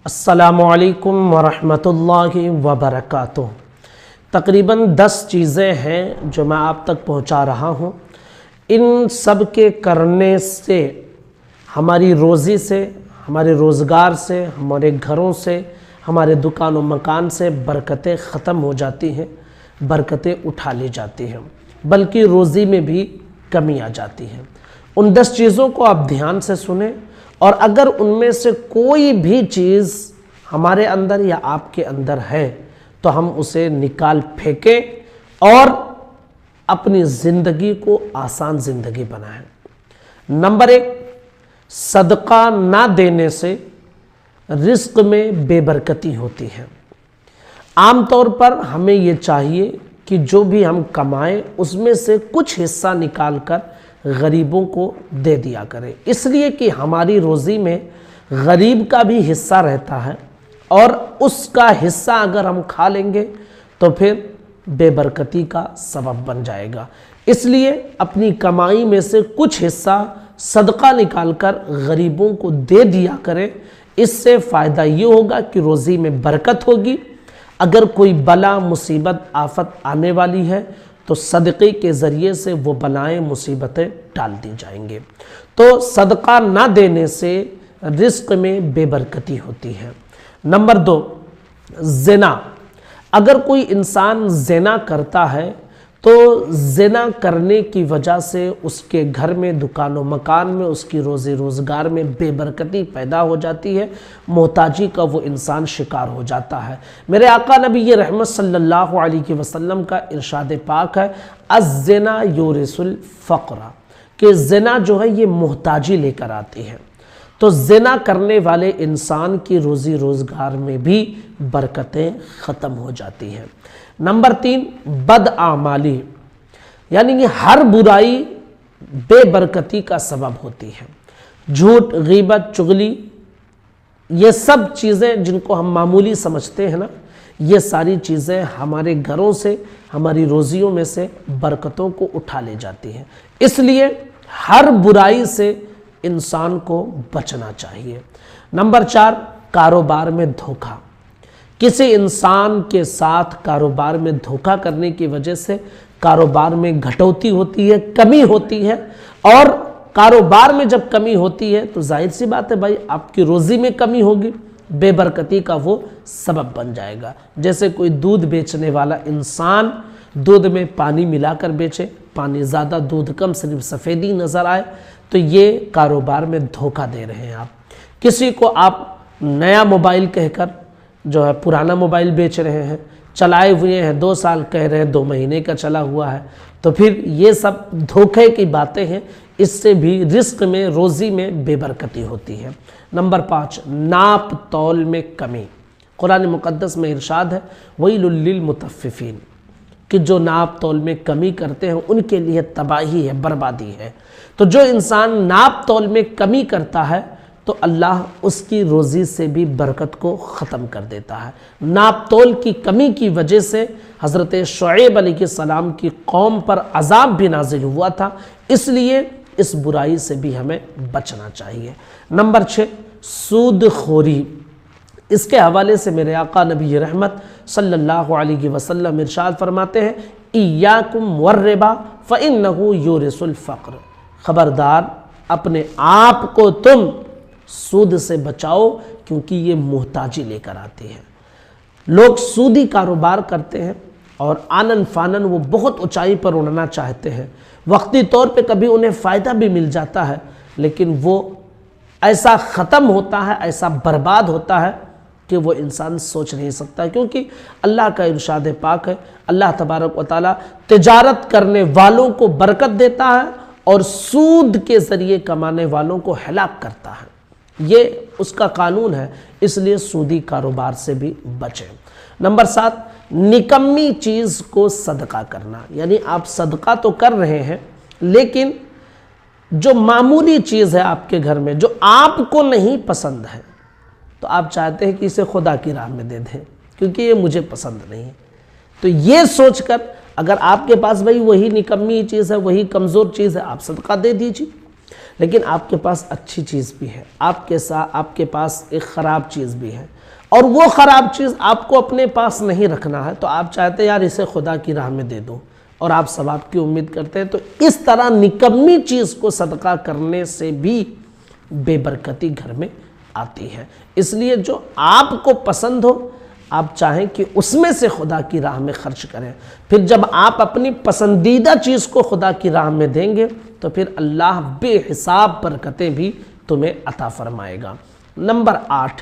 السلام علیکم ورحمۃ اللہ وبرکاتہ۔ تقریباً 10 چیزیں ہیں جو میں آپ تک پہنچا رہا ہوں۔ ان سب کے کرنے سے ہماری روزی سے، ہمارے روزگار سے، ہمارے گھروں سے، ہمارے دکان و مکان سے برکتیں ختم ہو جاتی ہیں، برکتیں اٹھا لی جاتی ہیں، بلکہ روزی میں بھی کمی آ جاتی ہے۔ ان 10 چیزوں کو آپ دھیان سے سنیں، اور اگر ان میں سے کوئی بھی چیز ہمارے اندر یا آپ کے اندر ہے تو ہم اسے نکال پھینکیں اور اپنی زندگی کو آسان زندگی بنائیں۔ نمبر 1، صدقہ نہ دینے سے رزق میں بے برکتی ہوتی ہے۔ عام طور پر ہمیں یہ چاہیے کہ جو بھی ہم کمائیں اس میں سے کچھ حصہ نکال کر غریبوں کو دے دیا کریں، اس لیے کہ ہماری روزی میں غریب کا بھی حصہ رہتا ہے، اور اس کا حصہ اگر ہم کھا لیں گے تو پھر بے برکتی کا سبب بن جائے گا۔ اس لیے اپنی کمائی میں سے کچھ حصہ صدقہ نکال کر غریبوں کو دے دیا کریں۔ اس سے فائدہ یہ ہوگا کہ روزی میں برکت ہوگی۔ اگر کوئی بلا مصیبت آفت آنے والی ہے تو صدقے کے ذریعے سے وہ بلائیں مصیبتیں ٹال دی جائیں گے۔ تو صدقہ نہ دینے سے رزق میں بے برکتی ہوتی ہے۔ نمبر 2، زنا۔ اگر کوئی انسان زنا کرتا ہے تو زنا کرنے کی وجہ سے اس کے گھر میں، دکان و مکان میں، اس کی روزی روزگار میں بے برکتی پیدا ہو جاتی ہے، محتاجی کا وہ انسان شکار ہو جاتا ہے۔ میرے آقا نبی رحمت صلی اللہ علیہ وسلم کا ارشاد پاک ہے، الزنا یورث الفقر، کہ زنا جو ہے یہ محتاجی لے کر آتی ہے۔ تو زنا کرنے والے انسان کی روزی روزگار میں بھی برکتیں ختم ہو جاتی ہیں۔ نمبر 3، بدعمالی، یعنی یہ ہر برائی بے برکتی کا سبب ہوتی ہے۔ جھوٹ، غیبت، چغلی، یہ سب چیزیں جن کو ہم معمولی سمجھتے ہیں نا، یہ ساری چیزیں ہمارے گھروں سے، ہماری روزیوں میں سے برکتوں کو اٹھا لے جاتی ہیں۔ اس لیے ہر برائی سے انسان کو بچنا چاہیے۔ نمبر 4، کاروبار میں دھوکہ۔ کسی انسان کے ساتھ کاروبار میں دھوکہ کرنے کی وجہ سے کاروبار میں گھٹوتی ہوتی ہے، کمی ہوتی ہے، اور کاروبار میں جب کمی ہوتی ہے تو ظاہر سی بات ہے بھائی آپ کی روزی میں کمی ہوگی، بے برکتی کا وہ سبب بن جائے گا۔ جیسے کوئی دودھ بیچنے والا انسان دودھ میں پانی ملا کر بیچے، پانی زیادہ دودھ کم، صرف سفیدی نظر آئے، تو یہ کاروبار میں دھوکہ دے رہے ہیں آپ۔ کسی کو آپ نیا موبائل کہہ کر جو ہے پرانا موبائل بیچ رہے ہیں، چلائے ہوئے ہیں 2 سال، کہہ رہے ہیں 2 مہینے کا چلا ہوا ہے، تو پھر یہ سب دھوکے کی باتیں ہیں۔ اس سے بھی رزق میں، روزی میں بے برکتی ہوتی ہے۔ نمبر 5، ناپ تول میں کمی۔ قرآن مقدس میں ارشاد ہے، وَيْلٌ لِّلْمُطَفِّفِينَ، کہ جو ناپ تول میں کمی کرتے ہیں ان کے لیے تباہی ہے، بربادی ہے۔ تو جو انسان ناپ تول میں کمی کرتا ہے تو اللہ اس کی روزی سے بھی برکت کو ختم کر دیتا ہے۔ ناپ تول کی کمی کی وجہ سے حضرت شعیب علیہ السلام کی قوم پر عذاب بھی نازل ہوا تھا، اس لیے اس برائی سے بھی ہمیں بچنا چاہیے۔ نمبر 6، سود خوری۔ اس کے حوالے سے میرے آقا نبی رحمت صلی اللہ علیہ وسلم ارشاد فرماتے ہیں، ایاکم والربا فإنہ یورث الفقر، خبردار اپنے آپ کو تم سود سے بچاؤ کیونکہ یہ محتاجی لے کر آتی ہے۔ لوگ سودی کاروبار کرتے ہیں اور آنن فانن وہ بہت اونچائی پر اڑنا چاہتے ہیں، وقتی طور پہ کبھی انہیں فائدہ بھی مل جاتا ہے، لیکن وہ ایسا ختم ہوتا ہے، ایسا برباد ہوتا ہے کہ وہ انسان سوچ نہیں سکتا، کیونکہ اللہ کا ارشاد پاک ہے، اللہ تبارک و تعالیٰ تجارت کرنے والوں کو برکت دیتا ہے اور سود کے ذریعے کمانے والوں کو ہلاک کرتا ہے۔ یہ اس کا قانون ہے، اس لیے سودی کاروبار سے بھی بچیں۔ نمبر 7، نکمی چیز کو صدقہ کرنا، یعنی آپ صدقہ تو کر رہے ہیں لیکن جو معمولی چیز ہے آپ کے گھر میں جو آپ کو نہیں پسند ہے تو آپ چاہتے ہیں کہ اسے خدا کی راہ میں دے دیں کیونکہ یہ مجھے پسند نہیں ہے، تو یہ سوچ کر اگر آپ کے پاس بھائی وہی نکمی چیز ہے، وہی کمزور چیز ہے، آپ صدقہ دے دیجیے۔ لیکن آپ کے پاس اچھی چیز بھی ہے، آپ کے پاس ایک خراب چیز بھی ہے، اور وہ خراب چیز آپ کو اپنے پاس نہیں رکھنا ہے، تو آپ چاہتے ہیں یار اسے خدا کی راہ میں دے دو اور آپ ثواب کی امید کرتے ہیں، تو اس طرح نکمی چیز کو صدقہ کرنے سے بھی بے برکتی گھر میں آتی ہے۔ اس لیے جو آپ کو پسند ہو آپ چاہیں کہ اس میں سے خدا کی راہ میں خرچ کریں، پھر جب آپ اپنی پسندیدہ چیز کو خدا کی راہ میں دیں گے تو پھر اللہ بے حساب برکتیں بھی تمہیں عطا فرمائے گا۔ نمبر 8،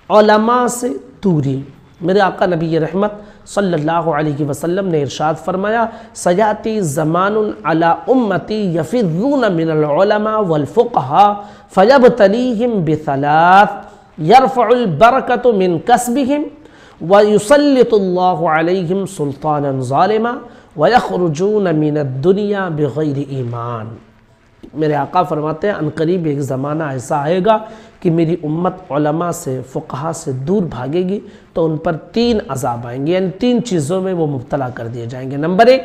علماء سے دوری۔ میرے آقا نبی رحمت صلی اللہ علیہ وسلم نے ارشاد فرمایا، سیاتی زمان علی امتی یفرون من العلماء والفقہاء فیبتلیہم بثلاث یرفع البرکۃ من کسبہم ویسلط اللہ علیہم سلطانا ظالما ویخرجون من الدنیا بغیر ایمان۔ میرے آقا فرماتے ہیں عنقریب ایک زمانہ ایسا آئے گا کہ میری امت علماء سے فقہا سے دور بھاگے گی تو ان پر 3 عذاب آئیں گے، یعنی 3 چیزوں میں وہ مبتلا کر دیے جائیں گے۔ نمبر 1،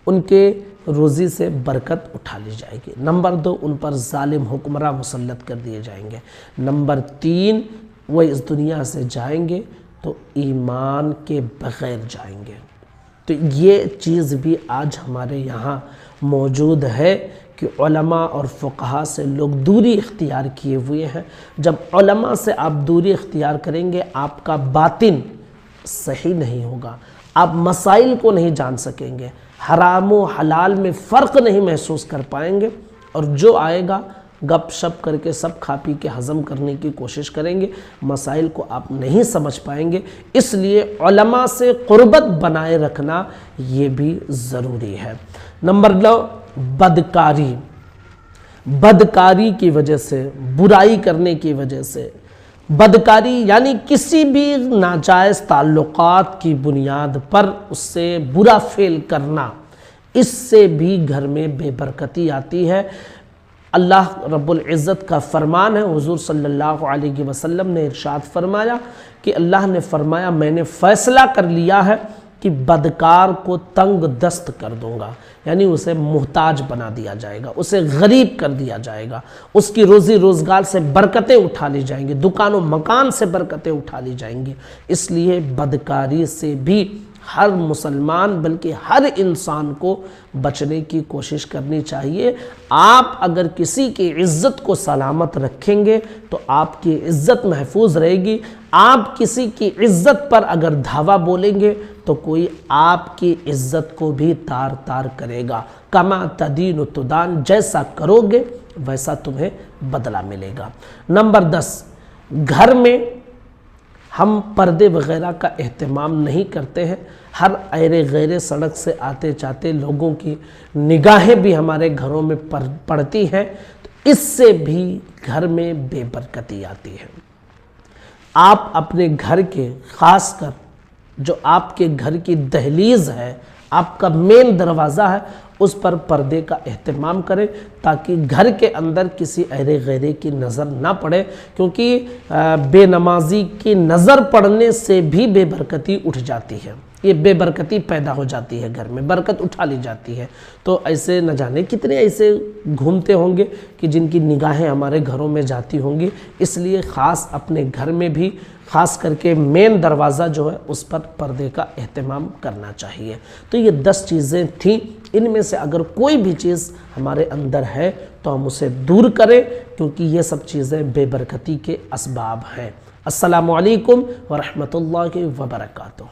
ان کے روزی سے برکت اٹھا لی جائے گی۔ نمبر 2، ان پر ظالم حکمراں مسلط کر دیے جائیں گے۔ نمبر 3، وہ اس دنیا سے جائیں گے تو ایمان کے بغیر جائیں گے۔ تو یہ چیز بھی آج ہمارے یہاں موجود ہے کہ علماء اور فقہا سے لوگ دوری اختیار کیے ہوئے ہیں۔ جب علماء سے آپ دوری اختیار کریں گے آپ کا باطن صحیح نہیں ہوگا، آپ مسائل کو نہیں جان سکیں گے، حرام و حلال میں فرق نہیں محسوس کر پائیں گے، اور جو آئے گا گپ شپ کر کے سب کھا پی کے ہضم کرنے کی کوشش کریں گے، مسائل کو آپ نہیں سمجھ پائیں گے۔ اس لیے علماء سے قربت بنائے رکھنا یہ بھی ضروری ہے۔ نمبر 9، بدکاری۔ بدکاری کی وجہ سے، برائی کرنے کی وجہ سے، بدکاری یعنی کسی بھی ناجائز تعلقات کی بنیاد پر اس سے برا فعل کرنا، اس سے بھی گھر میں بے برکتی آتی ہے۔ اللہ رب العزت کا فرمان ہے، حضور صلی اللہ علیہ وسلم نے ارشاد فرمایا کہ اللہ نے فرمایا میں نے فیصلہ کر لیا ہے کہ بدکار کو تنگ دست کر دوں گا، یعنی اسے محتاج بنا دیا جائے گا، اسے غریب کر دیا جائے گا، اس کی روزی روزگار سے برکتیں اٹھا لی جائیں گی، دکان و مکان سے برکتیں اٹھا لی جائیں گی۔ اس لیے بدکاری سے بھی ہر مسلمان بلکہ ہر انسان کو بچنے کی کوشش کرنی چاہیے۔ آپ اگر کسی کی عزت کو سلامت رکھیں گے تو آپ کی عزت محفوظ رہے گی۔ آپ کسی کی عزت پر اگر دھاوا بولیں گے تو کوئی آپ کی عزت کو بھی تار تار کرے گا۔ کما تدین تدان، جیسا کرو گے ویسا تمہیں بدلہ ملے گا۔ نمبر 10، گھر میں ہم پردے وغیرہ کا اہتمام نہیں کرتے ہیں، ہر ایرے غیرے سڑک سے آتے جاتے لوگوں کی نگاہیں بھی ہمارے گھروں میں پڑتی ہیں، تو اس سے بھی گھر میں بے برکتی آتی ہے۔ آپ اپنے گھر کے، خاص کر جو آپ کے گھر کی دہلیز ہے، آپ کا مین دروازہ ہے، اس پر پردے کا اہتمام کریں تاکہ گھر کے اندر کسی ایرے غیرے کی نظر نہ پڑے، کیونکہ بے نمازی کی نظر پڑنے سے بھی بے برکتی اٹھ جاتی ہے، یہ بے برکتی پیدا ہو جاتی ہے، گھر میں برکت اٹھا لی جاتی ہے۔ تو ایسے نہ جانے کتنے ایسے گھومتے ہوں گے کہ جن کی نگاہیں ہمارے گھروں میں جاتی ہوں گی، اس لیے خاص اپنے گھر میں بھی، خاص کر کے مین دروازہ جو ہے اس پر پردے کا اہتمام کرنا چاہیے۔ تو یہ 10 چیزیں تھیں، ان میں سے اگر کوئی بھی چیز ہمارے اندر ہے تو ہم اسے دور کریں، کیونکہ یہ سب چیزیں بے برکتی کے اسباب ہیں۔ السلام علیکم ورحمۃ اللہ وبرکاتہ۔